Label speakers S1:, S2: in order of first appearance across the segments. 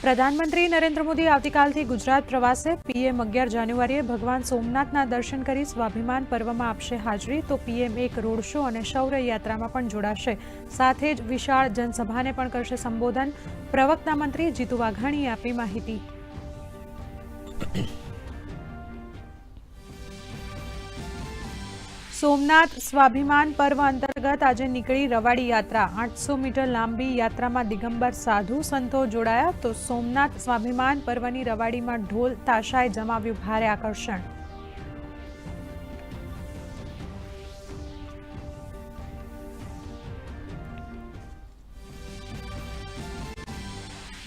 S1: પ્રધાનમંત્રી નરેન્દ્ર મોદી આવતીકાલથી ગુજરાત પ્રવાસે પીએમ 11 જાન્યુઆરીએ ભગવાન સોમનાથના દર્શન કરી સ્વાભિમાન પર્વમાં આપશે હાજરી તો પીએમ એક રોડ શો અને શૌર્ય યાત્રામાં પણ જોડાશે સાથે જ વિશાળ જનસભાને પણ કરશે સંબોધન પ્રવક્તા મંત્રી જીતુ વાઘાણીએ આપી માહિતી। સોમનાથ સ્વાભિમાન પર્વ અંતર્ગત આજે નીકળી રવાડી યાત્રા 800 મીટર લાંબી યાત્રામાં દિગંબર સાધુ સંતો જોડાયા તો સોમનાથ સ્વાભિમાન પર્વની રવાડીમાં ઢોલ તાશાએ જમાવ્યું ભારે આકર્ષણ।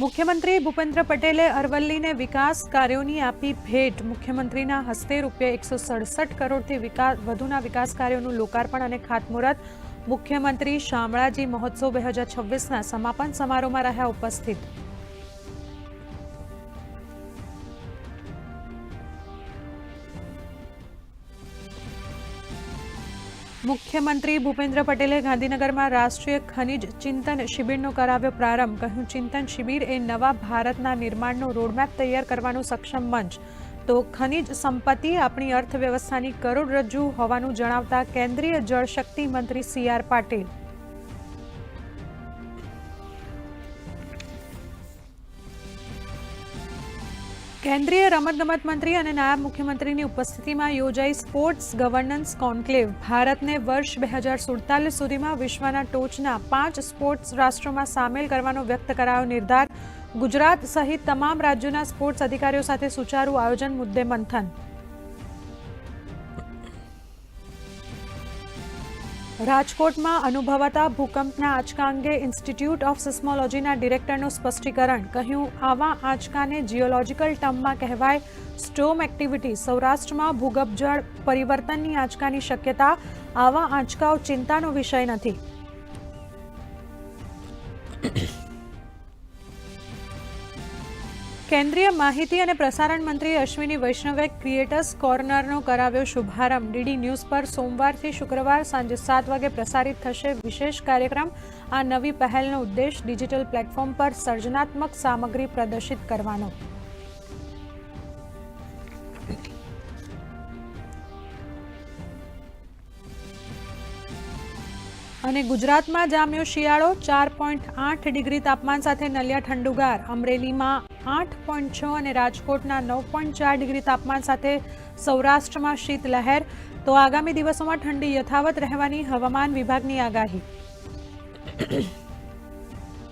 S1: મુખ્યમંત્રી ભૂપેન્દ્ર પટેલે અરવલ્લીને વિકાસ કાર્યોની આપી ભેટ। મુખ્યમંત્રીના હસ્તે ₹167 કરોડથી વધુના વિકાસ કાર્યોનું લોકાર્પણ અને ખાતમુહૂર્ત। મુખ્યમંત્રી શામળાજી મહોત્સવ 2026ના સમાપન સમારોહમાં રહ્યા ઉપસ્થિત। મુખ્યમંત્રી ભૂપેન્દ્ર પટેલે ગાંધીનગરમાં રાષ્ટ્રીય ખનિજ ચિંતન શિબિરનો કરાવ્યો પ્રારંભ। કહ્યું ચિંતન શિબિર એ નવા ભારતના નિર્માણનો રોડમેપ તૈયાર કરવાનું સક્ષમ મંચ તો ખનિજ સંપત્તિ આપણી અર્થવ્યવસ્થાની કરોડરજ્જુ હોવાનું જણાવતા કેન્દ્રીય જળશક્તિ મંત્રી CR પાટીલ। કેન્દ્રીય રમતગમત મંત્રી અને નાયબ મુખ્યમંત્રીની ઉપસ્થિતિમાં યોજાઈ સ્પોર્ટ્સ ગવર્નન્સ કોન્ક્લેવ। ભારતને વર્ષ 2047 સુધીમાં વિશ્વના ટોચના 5 સ્પોર્ટ્સ રાષ્ટ્રોમાં સામેલ કરવાનો વ્યક્ત કરાયો નિર્ધાર। ગુજરાત સહિત તમામ રાજ્યોના સ્પોર્ટ્સ અધિકારીઓ સાથે સુચારુ આયોજન મુદ્દે મંથન। રાજકોટમાં અનુભવાતા ભૂકંપના આંચકા અંગે ઇન્સ્ટિટ્યૂટ ઓફ સિસ્મોલોજીના ડિરેક્ટરનું સ્પષ્ટીકરણ। કહ્યું આવા આંચકાને જીઓલોજીકલ ટર્મમાં કહેવાય સ્ટોર્મ એક્ટિવિટી। સૌરાષ્ટ્રમાં ભૂગર્ભજળ પરિવર્તનની આંચકાની શક્યતા। આવા આંચકાઓ ચિંતાનો વિષય નથી। કેન્દ્રીય માહિતી અને પ્રસારણ મંત્રી અશ્વિની વૈષ્ણવે ક્રિએટર્સ કોર્નરનો કરાવ્યો શુભારંભ। ડીડી ન્યૂઝ પર સોમવારથી શુક્રવાર સાંજે 7 વાગે પ્રસારિત થશે વિશેષ કાર્યક્રમ। આ નવી પહેલનો ઉદ્દેશ ડિજિટલ પ્લેટફોર્મ પર સર્જનાત્મક સામગ્રી પ્રદર્શિત કરવાનો। અને ગુજરાતમાં જામ્યો શિયાળો 4.8 ડિગ્રી તાપમાન સાથે નલિયા ઠંડુગાર। અમરેલીમાં 8.6 અને રાજકોટના 9.4 ડિગ્રી તાપમાન સાથે સૌરાષ્ટ્રમાં શીતલહેર તો આગામી દિવસોમાં ઠંડી યથાવત રહેવાની હવામાન વિભાગની આગાહી।